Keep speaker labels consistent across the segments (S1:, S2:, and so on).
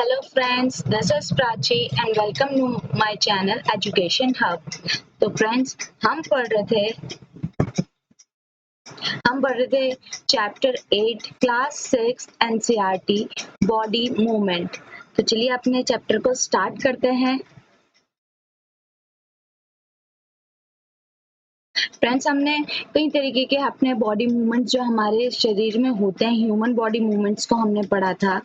S1: Hello friends, this is Prachi and welcome to my channel Education Hub। तो friends हम पढ़ रहे थे chapter 8 class 6 NCERT body movement. तो चलिए अपने चैप्टर को स्टार्ट करते हैं। फ्रेंड्स हमने कई तरीके के अपने बॉडी मूवमेंट्स जो हमारे शरीर में होते हैं, ह्यूमन बॉडी मूवमेंट्स को हमने पढ़ा था।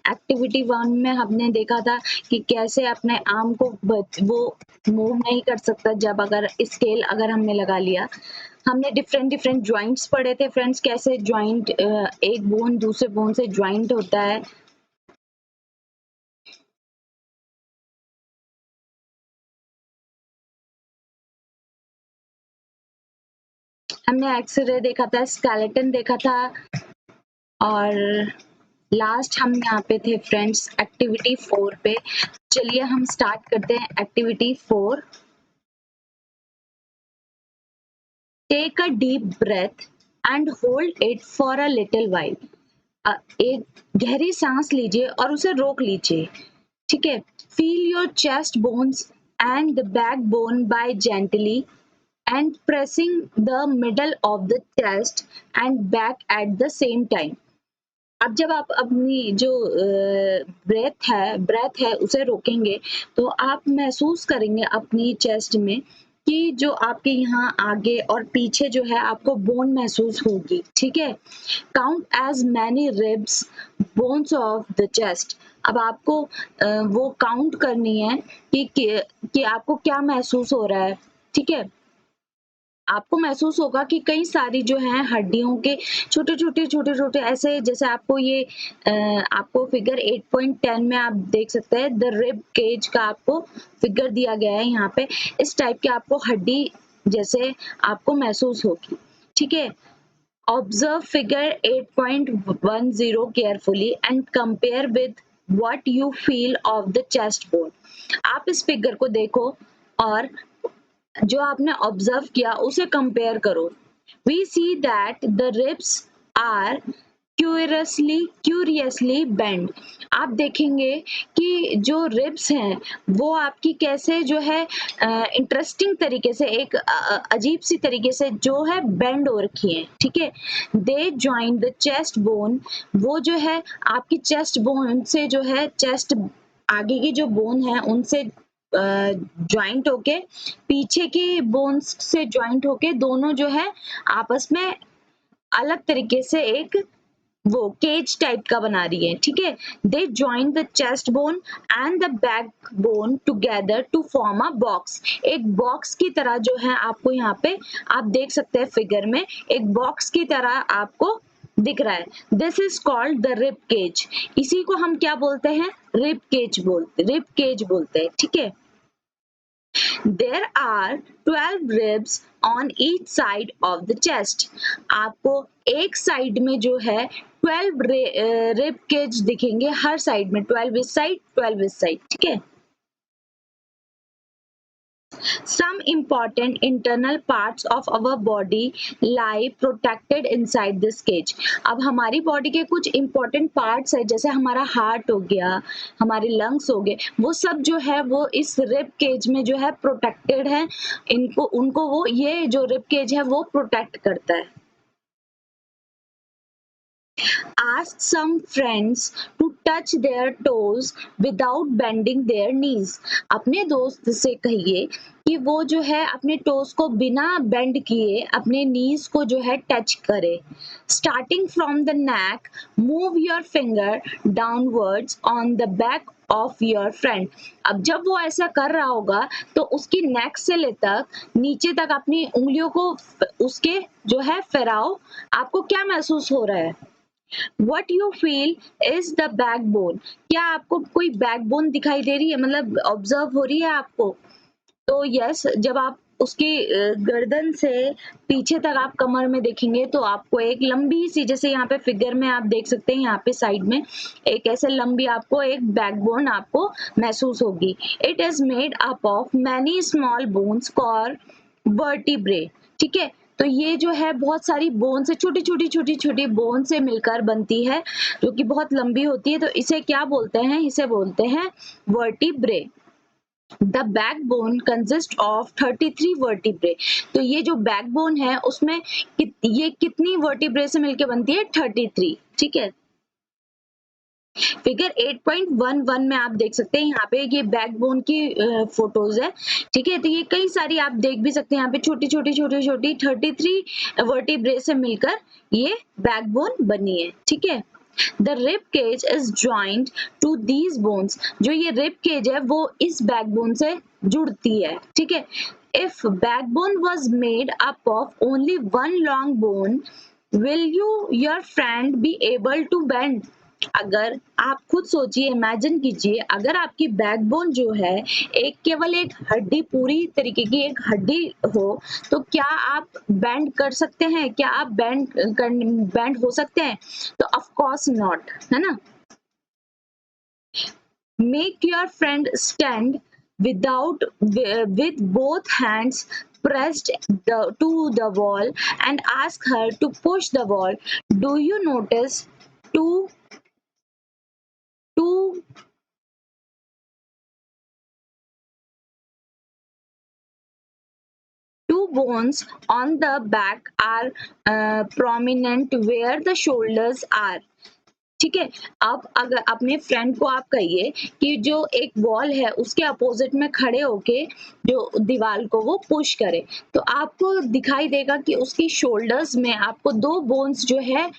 S1: एक्टिविटी 1 में हमने देखा था कि कैसे अपने आर्म को वो मूव नहीं कर सकता जब अगर स्केल हमने लगा लिया। हमने डिफरेंट ज्वाइंट्स पढ़े थे फ्रेंड्स, कैसे ज्वाइंट एक बोन दूसरे बोन से ज्वाइंट होता है। हमने एक्सरे देखा था, स्केलेटन देखा था और लास्ट हम यहाँ पे थे फ्रेंड्स एक्टिविटी 4 पे। चलिए हम स्टार्ट करते हैं activity 4। Take a deep breath and hold it for a little while. एक गहरी सांस लीजिए और उसे रोक लीजिए। ठीक है। Feel your chest bones and the back bone by gently and pressing the middle of the chest and back at the same time। अब जब आप अपनी जो ब्रेथ है उसे रोकेंगे तो आप महसूस करेंगे अपनी चेस्ट में कि जो आपके यहाँ आगे और पीछे जो है आपको बोन महसूस होगी। ठीक है। Count as many ribs bones of the chest. अब आपको वो काउंट करनी है कि आपको क्या महसूस हो रहा है। ठीक है। आपको महसूस होगा कि कई सारी जो है हड्डियों के छोटे-छोटे ऐसे, जैसे आपको ये आपको फिगर 8.10 में आप देख सकते हैं, द रिब केज का आपको फिगर दिया गया है यहाँ पे। इस टाइप के आपको हड्डी जैसे आपको महसूस होगी। ठीक है। Observe figure 8.10 carefully and compare with what you feel of the chest bone. आप इस फिगर को देखो और जो आपने ऑब्जर्व किया उसे कंपेयर करो। We see that the ribs are curiously bend. आप देखेंगे कि जो रिब्स हैं वो आपकी कैसे जो है इंटरेस्टिंग तरीके से, एक अजीब सी तरीके से जो है बेंड हो रखी है। ठीक है। They join the chest bone. वो जो है आपकी चेस्ट बोन से जो है, चेस्ट आगे की जो बोन है उनसे ज्वाइंट होके, पीछे की बोन्स से ज्वाइंट होके दोनों जो है आपस में अलग तरीके से एक वो केज टाइप का बना रही है। ठीक है। They join the chest bone and the back bone together to form a box. एक बॉक्स की तरह जो है आपको यहाँ पे आप देख सकते हैं फिगर में, एक बॉक्स की तरह आपको दिख रहा है। This is called the rib cage. इसी को हम क्या बोलते हैं? रिब केज बोलते हैं। ठीक है। There are 12 ribs on each side of the chest। आपको एक साइड में जो है 12 रिब केज दिखेंगे, हर साइड में 12 इस साइड 12 इस साइड। ठीक है। Some important internal parts of our body lie protected inside this cage। अब हमारी बॉडी के कुछ important parts है, जैसे हमारा हार्ट हो गया, हमारे लंग्स हो गए, वो सब जो है वो इस रिब केज में जो है प्रोटेक्टेड है। उनको वो ये जो रिब केज है वो प्रोटेक्ट करता है। Ask some friends to touch their toes without bending their knees। अपने दोस्त से कहिए कि वो जो है अपने टोज को बिना बेंड किए अपने नीज को जो है टच करे। Starting from the neck, move your finger downwards on the back of your friend. अब जब वो ऐसा कर रहा होगा तो उसकी नेक से लेकर नीचे तक अपनी उंगलियों को उसके जो है फैलाओ। आपको क्या महसूस हो रहा है? What you feel is the backbone। क्या आपको कोई बैकबोन दिखाई दे रही है, मतलब ऑब्जर्व हो रही है आपको? तो यस, जब आप उसकी गर्दन से पीछे तक आप कमर में देखेंगे तो आपको एक लंबी सी, जैसे यहाँ पे फिगर में आप देख सकते हैं, यहाँ पे साइड में एक ऐसे लंबी आपको एक बैकबोन आपको महसूस होगी। It is made up of many small bones called vertebrae. ठीक है। तो ये जो है बहुत सारी बोन से छोटी-छोटी बोन से मिलकर बनती है, जो कि बहुत लंबी होती है। तो इसे क्या बोलते हैं? इसे बोलते हैं vertebrae. The backbone consist of 33 vertebrae. तो ये जो बैकबोन है उसमें ये कितनी वर्टिब्रे से मिलकर बनती है? 33। ठीक है। फिगर 8.11 में आप देख सकते हैं, यहाँ पे ये बैकबोन की फोटोज है। ठीक है, तो ये कई सारी आप देख भी सकते हैं, यहाँ पे छोटी 33 वर्टिब्रे से मिलकर ये बैकबोन बनी है। ठीक है। The rib cage is joined to these bones। जो ये rib cage है वो इस backbone से जुड़ती है। ठीक है। If backbone was made up of only one long bone, will your friend be able to bend? अगर आप खुद सोचिए, इमेजिन कीजिए, अगर आपकी बैकबोन जो है केवल एक हड्डी, पूरी तरीके की एक हड्डी हो, तो क्या आप बेंड कर सकते हैं? क्या आप बेंड हो सकते हैं? तो ऑफ कोर्स नॉट, है ना। Make your friend stand with both hands pressed to the wall and ask her to push the wall. Do you notice two two two bones on the back are prominent where the shoulders are? ठीक है। अब अगर अपने friend को आप कहिए कि जो एक वॉल है उसके अपोजिट में खड़े होके जो दीवार को वो पुश करे, तो आपको दिखाई देगा कि उसकी शोल्डर्स में आपको दो बोन्स जो है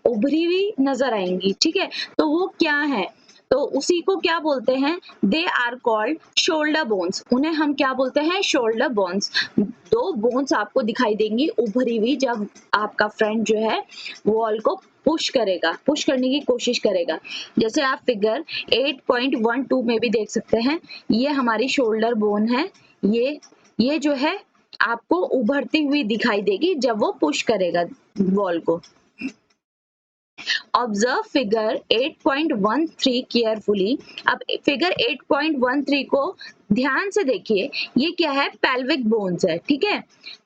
S1: उभरी हुई नजर आएंगी। ठीक है, तो वो क्या है? तो उसी को क्या बोलते हैं? They are called shoulder bones. उन्हें हम क्या बोलते हैं? Shoulder bones. दो बोन्स आपको दिखाई देंगी उभरी हुई जब आपका फ्रेंड जो है वॉल को पुश करेगा, पुश करने की कोशिश करेगा। जैसे आप फिगर 8.12 में भी देख सकते हैं, ये हमारी शोल्डर बोन है। ये जो है आपको उभरती हुई दिखाई देगी जब वो पुश करेगा वॉल को। Observe figure 8.13 carefully. अब फिगर 8.13 को ध्यान से देखिए, ये क्या है? पेल्विक बोन्स है। ठीक है,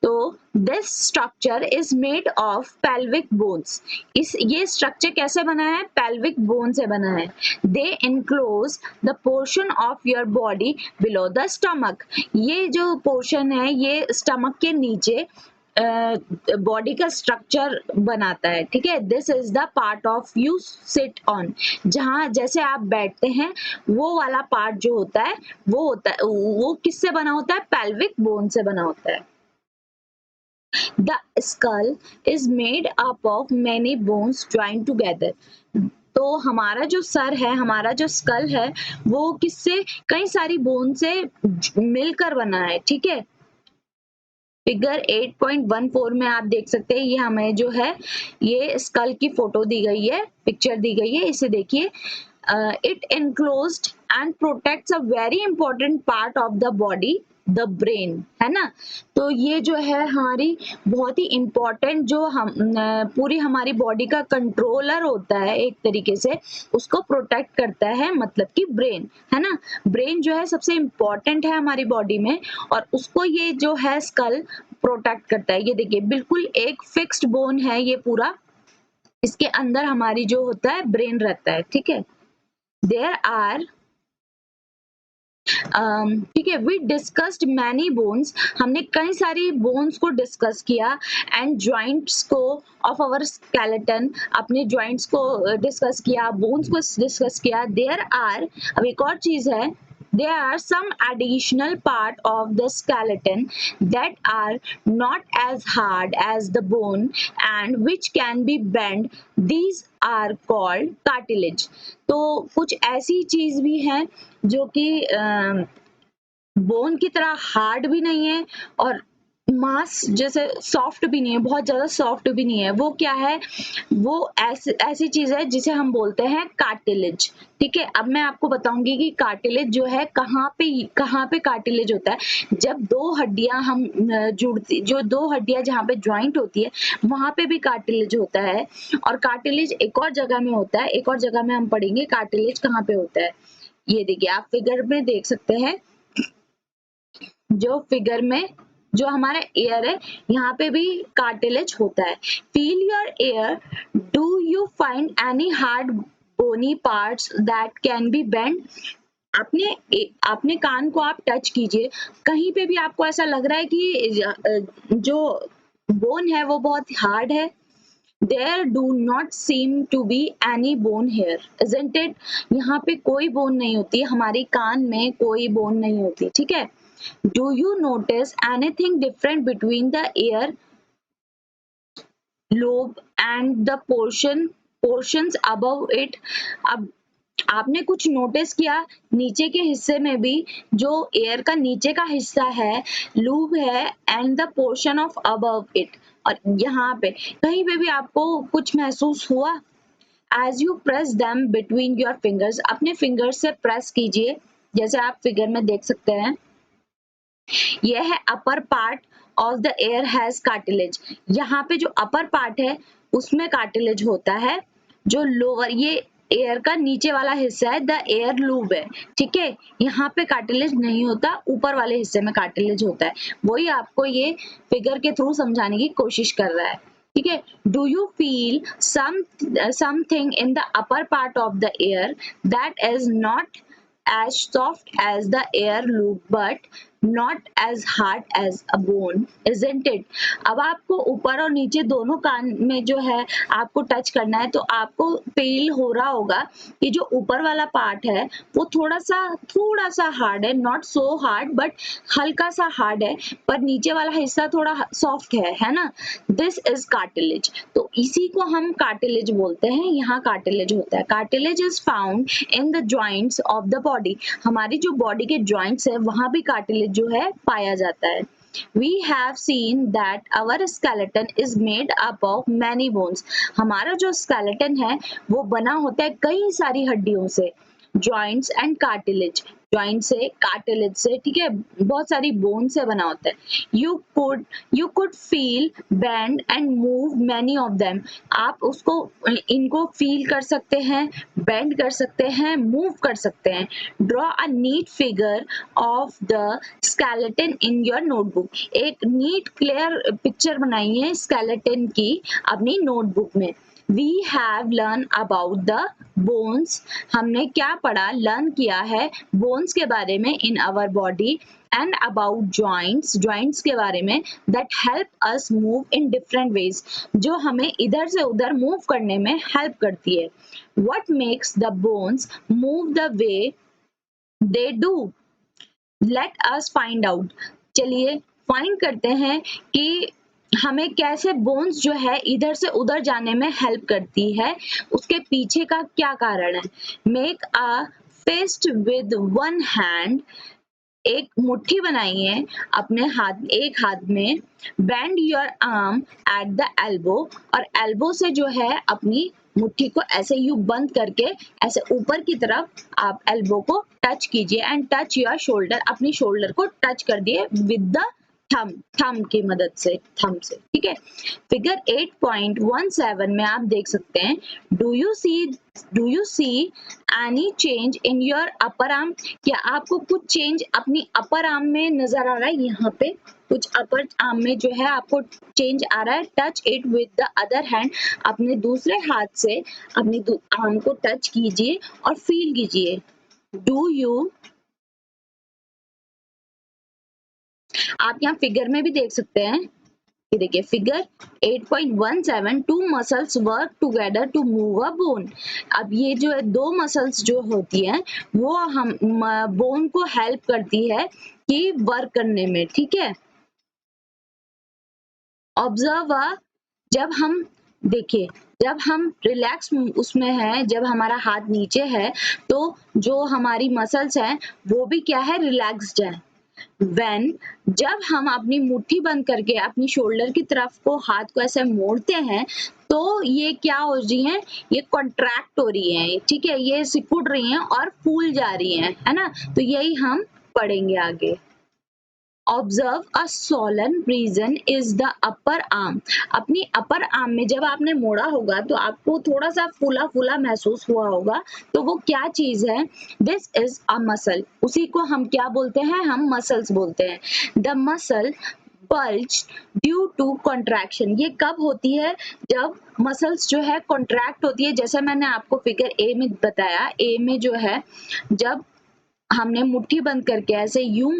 S1: तो this structure is made of pelvic bones. ये स्ट्रक्चर कैसे बना है? पेल्विक बोन से बना है। They enclose the portion of your body below the stomach. ये जो पोर्शन है ये स्टमक के नीचे बॉडी का स्ट्रक्चर बनाता है। ठीक है, this is the part of you sit on. जहां जैसे आप बैठते हैं वो वाला पार्ट जो होता है वो किससे बना होता है? पेल्विक बोन से बना होता है। The skull is made up of many bones joint together. तो हमारा जो सर है, हमारा जो स्कल है, वो किससे? कई सारी बोन से मिलकर बना है। ठीक है, फिगर 8.14 में आप देख सकते हैं, ये हमें जो है ये स्कल की फोटो दी गई है, पिक्चर दी गई है। इसे देखिए, it enclosed and protects a very important part of the body, the brain, है ना। तो ये जो है हमारी बहुत ही इंपॉर्टेंट, जो हम पूरी हमारी बॉडी का कंट्रोलर होता है एक तरीके से, उसको प्रोटेक्ट करता है, मतलब कि ब्रेन, है ना। ब्रेन जो है सबसे इंपॉर्टेंट है हमारी बॉडी में, और उसको ये जो है स्कल प्रोटेक्ट करता है। ये देखिए, बिल्कुल एक फिक्स्ड बोन है ये पूरा, इसके अंदर हमारी जो होता है ब्रेन रहता है। ठीक है, देयर आर ठीक है, वी डिस्कस्ड मैनी बोन्स। हमने कई सारी बोन्स को डिस्कस किया, एंड ज्वाइंट्स को ऑफ आवर स्केलेटन, अपने ज्वाइंट्स को डिस्कस किया, बोन्स को डिस्कस किया। देयर आर, अब एक और चीज है, there are some additional part of the skeleton that are not as hard as the bone and which can be bent. These are called cartilage। तो कुछ ऐसी चीज भी है जो कि बोन की तरह हार्ड भी नहीं है और मांस जैसे सॉफ्ट भी नहीं है, बहुत ज्यादा सॉफ्ट भी नहीं है। वो क्या है? वो ऐसी चीज है जिसे हम बोलते हैं कार्टिलेज। ठीक है, अब मैं आपको बताऊंगी कि कार्टिलेज जो है कहाँ पे कार्टिलेज होता है। जब दो हड्डियां हम जुड़ती, जो दो हड्डियां जहाँ पे ज्वाइंट होती है वहां पे भी कार्टिलेज होता है, और कार्टिलेज एक और जगह में होता है, एक और जगह में हम पढ़ेंगे कार्टिलेज कहाँ पे होता है। ये देखिए, आप फिगर में देख सकते हैं, जो फिगर में जो हमारा एयर है यहाँ पे भी कार्टिलेज होता है। Feel your ear, do you find any hard bony parts that can be bend? अपने कान को आप टच कीजिए, कहीं पे भी आपको ऐसा लग रहा है कि जो बोन है वो बहुत हार्ड है? There do not seem to be any bone here, isn't it? यहाँ पे कोई बोन नहीं होती, हमारे कान में कोई बोन नहीं होती, ठीक है। Do you notice anything different between the ear lobe and the portions above it? अब आपने कुछ नोटिस किया नीचे के हिस्से में भी, जो एयर का नीचे का हिस्सा है, लूब है, and the portion of above it, और यहाँ पे कहीं पे भी आपको कुछ महसूस हुआ? As you press them between your fingers, अपने फिंगर्स से प्रेस कीजिए, जैसे आप फिगर में देख सकते हैं। यह है upper part of the air has cartilage, यहाँ पे जो अपर पार्ट है उसमें कार्टिलेज होता है। जो लोअर, ये एयर का नीचे वाला हिस्सा है, द एयर लूब है, ठीक है, यहाँ पे कार्टिलेज नहीं होता, ऊपर वाले हिस्से में कार्टिलेज होता है। वही आपको ये फिगर के थ्रू समझाने की कोशिश कर रहा है, ठीक है। Do you feel something in the upper part of the air that is not as soft as the air loop but not as hard as a bone, isn't it? अब आपको ऊपर और नीचे दोनों कान में जो है आपको टच करना है, तो आपको फील हो रहा होगा कि जो ऊपर वाला पार्ट है वो थोड़ा सा हार्ड है, नॉट सो हार्ड बट हल्का सा हार्ड है, पर नीचे वाला हिस्सा थोड़ा सॉफ्ट है ना। दिस इज कार्टिलेज, तो इसी को हम कार्टिलेज बोलते हैं, यहाँ कार्टिलेज होता है। Cartilage is found in the joints of the body, हमारी जो बॉडी के जॉइंट्स है वहां भी कार्टिलेज जो है पाया जाता है। We have seen that our skeleton is made up of many bones, हमारा जो skeleton है वो बना होता है कई सारी हड्डियों से। जॉइंट्स एंड कार्टिलेज, जॉइंट से, कार्टिलेज से, ठीक है, बहुत सारी बोन से बना होता है। You could feel bend and move many of them, आप उसको, इनको फील कर सकते हैं, बेंड कर सकते हैं, मूव कर सकते हैं। Draw a neat figure of the skeleton in your notebook, एक नीट क्लियर पिक्चर बनाइए स्केलेटन की अपनी नोटबुक में। We have learned about the bones, हमने क्या पढ़ा, लर्न किया है बोन्स के बारे में in our body, and about joints, joints के बारे में, that help us move in different ways, जो हमें इधर से उधर मूव करने में हेल्प करती है। What makes the bones move the way they do? Let us find out, चलिए फाइंड करते हैं कि हमें कैसे बोन्स जो है इधर से उधर जाने में हेल्प करती है, उसके पीछे का क्या कारण है। Make a fist with one hand, एक मुट्ठी बनाइए अपने हाथ, एक हाथ में। Bend your arm at the elbow, और एल्बो से जो है अपनी मुट्ठी को ऐसे यू बंद करके ऐसे ऊपर की तरफ आप एल्बो को टच कीजिए, एंड टच योर शोल्डर, अपनी शोल्डर को टच कर दिए विद द थंब की मदद से, थंब से, ठीक है। फिगर 8.17 में आप देख सकते हैं, do you see any change in your upper arm, क्या आपको कुछ चेंज अपनी अपर आर्म में नजर आ रहा है? यहाँ पे कुछ अपर आर्म में जो है आपको चेंज आ रहा है। Touch it with the other hand, अपने दूसरे हाथ से अपनी आर्म को टच कीजिए और फील कीजिए। डू यू, आप यहाँ फिगर में भी देख सकते हैं, ये देखिए figure 8.17, two muscles work together to move a bone. अब ये जो है दो मसल्स जो होती हैं वो हम बोन को हेल्प करती है कि वर्क करने में, ठीक है। ऑब्जर्व, जब हम देखिए, जब हम रिलैक्स उसमें है, जब हमारा हाथ नीचे है तो जो हमारी मसल्स हैं वो भी क्या है, रिलैक्स्ड है। When, जब हम अपनी मुट्ठी बंद करके अपनी शोल्डर की तरफ को हाथ को ऐसे मोड़ते हैं तो ये क्या हो रही है, ये कॉन्ट्रैक्ट हो रही है, ठीक है, ये सिकुड़ रही हैं और फूल जा रही हैं, है ना। तो यही हम पढ़ेंगे आगे। Observe a swollen region is the upper arm, अपनी अपर आर्म में जब आपने मोड़ा होगा तो आपको थोड़ा सा फूला फूला महसूस हुआ होगा, तो वो क्या चीज है, दिस इज अ मसल, उसी को हम क्या बोलते हैं, हम मसल्स बोलते हैं। The muscle pulls due to contraction. ये कब होती है? जब मसल्स जो है कॉन्ट्रैक्ट होती है। जैसे मैंने आपको फिगर ए में बताया, ए में जो है जब हमने मुट्ठी बंद करके ऐसे यूं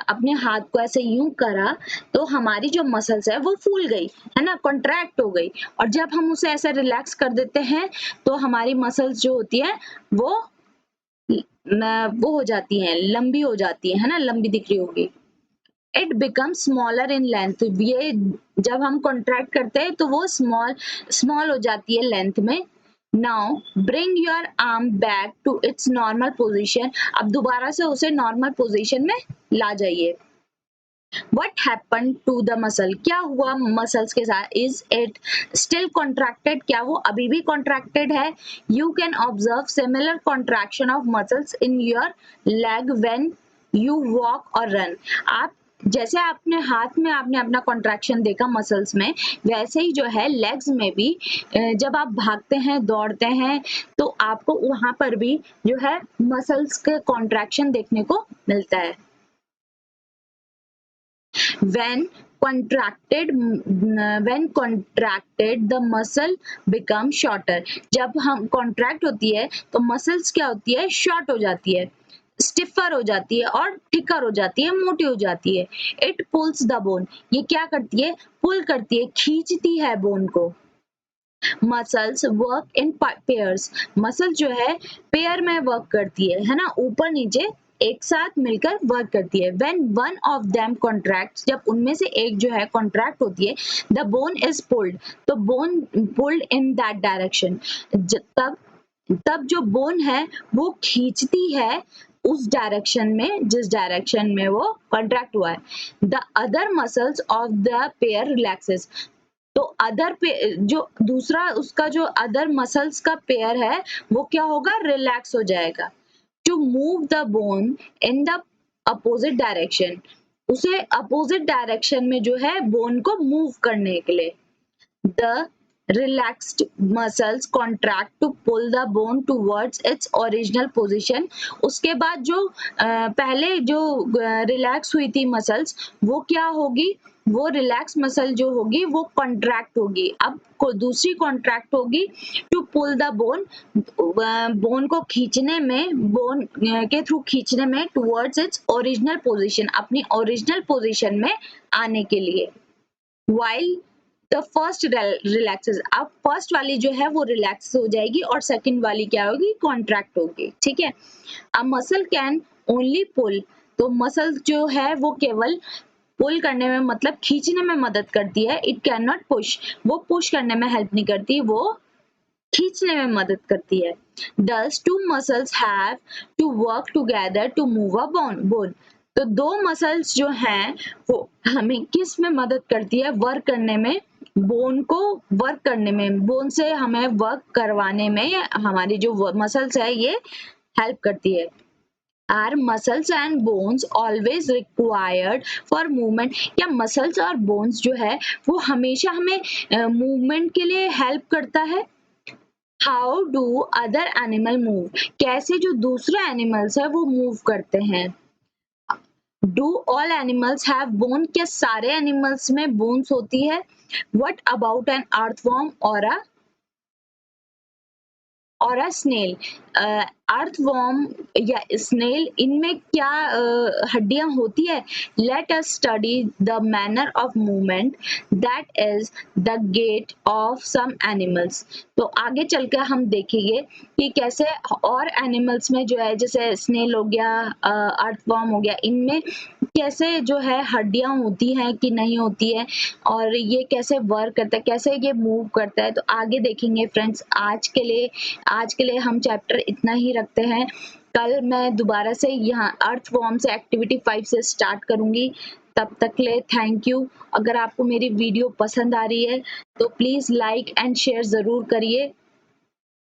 S1: अपने हाथ को ऐसे यूं करा तो हमारी जो मसल्स है वो फूल गई, है ना, कॉन्ट्रैक्ट हो गई। और जब हम उसे ऐसे रिलैक्स कर देते हैं तो हमारी मसल्स जो होती है वो हो जाती हैं, लंबी हो जाती है ना, लंबी दिख रही होगी। It become smaller in length. ये जब हम कॉन्ट्रैक्ट करते हैं तो वो स्मॉल हो जाती है लेंथ में। Now bring your arm back to its normal position. अब दोबारा से उसे नॉर्मल पोजीशन में ला जाइए। What happened to the muscle? क्या हुआ मसल्स के साथ? Is it still contracted? क्या वो अभी भी contracted है? You can observe similar contraction of muscles in your leg when you walk or run. आप जैसे आपने हाथ में आपने अपना कॉन्ट्रैक्शन देखा मसल्स में, वैसे ही जो है लेग्स में भी जब आप भागते हैं दौड़ते हैं तो आपको वहां पर भी जो है मसल्स के कॉन्ट्रैक्शन देखने को मिलता है। when contracted the muscle become shorter। जब हम contract होती है तो muscles क्या होती है? short हो जाती है, स्टिफर हो जाती है और थिकर हो जाती है, मोटी हो जाती है। It pulls the bone. ये क्या करती है? पुल करती है, खींचती है बोन को। Muscles work in pairs. Muscle जो है पेयर में वर्क करती है ना, ऊपर नीचे एक साथ मिलकर वर्क करती है। When one of them contracts, जब उनमें से एक जो है कॉन्ट्रैक्ट होती है, the bone is pulled, तो bone pulled in that direction। तब जो बोन है वो खींचती है उस डायरेक्शन में जिस डायरेक्शन में वो कॉन्ट्रैक्ट हुआ है। The other muscles of the pair relaxes. तो अदर जो दूसरा उसका जो अदर मसल्स का पेयर है वो क्या होगा? रिलैक्स हो जाएगा। To move the bone in the opposite direction. उसे अपोजिट डायरेक्शन में जो है बोन को मूव करने के लिए। The relaxed muscles contract to pull the bone towards its original position। उसके बाद जो पहले जो रिलैक्स हुई थी मसल्स वो क्या होगी? वो रिलैक्स मसल जो होगी वो कॉन्ट्रैक्ट होगी। अब दूसरी कॉन्ट्रैक्ट होगी to pull the bone, bone को खींचने में, बोन के थ्रू खींचने में, टुवर्ड्स इट्स ओरिजिनल पोजीशन, अपनी ओरिजिनल पोजीशन में आने के लिए। while the first relaxes। अब फर्स्ट वाली जो है वो रिलैक्स हो जाएगी और सेकंड वाली क्या होगी? कॉन्ट्रैक्ट होगी, ठीक है। अ मसल कैन ओनली पुल। तो मसल जो है वो केवल पुल करने में मतलब खींचने में मदद करती है। It can not push. वो पुश करने में हेल्प नहीं करती, वो खींचने में मदद करती है। Thus two muscles have to work together to move a bone। तो दो मसल्स जो हैं वो हमें किस में मदद करती है? वर्क करने में, बोन को वर्क करने में, बोन से हमें वर्क करवाने में हमारी जो मसल्स है ये हेल्प करती है। Our muscles and bones always required for movement. क्या मसल्स और बोन्स जो है वो हमेशा हमें मूवमेंट के लिए हेल्प करता है? How do other animal move. कैसे जो दूसरे एनिमल्स है वो मूव करते हैं? Do all animals have bone. क्या सारे एनिमल्स में बोन्स होती है? व्हाट अबाउट एन अर्थवर्म और अ स्नेल। अर्थवर्म या स्नेल, इनमें क्या हड्डियां होती है? Let us study the manner of movement that is the gait of some animals. तो आगे चलकर हम देखेंगे कि कैसे और एनिमल्स में जो है, जैसे स्नेल हो गया, अर्थवर्म हो गया, इनमें कैसे जो है हड्डियां होती हैं कि नहीं होती है और ये कैसे वर्क करता है, कैसे ये मूव करता है। तो आगे देखेंगे फ्रेंड्स। आज के लिए हम चैप्टर इतना ही रखते हैं। कल मैं दोबारा से यहाँ अर्थवर्म से एक्टिविटी 5 से स्टार्ट करूंगी। तब तक ले थैंक यू। अगर आपको मेरी वीडियो पसंद आ रही है तो प्लीज लाइक एंड शेयर जरूर करिए।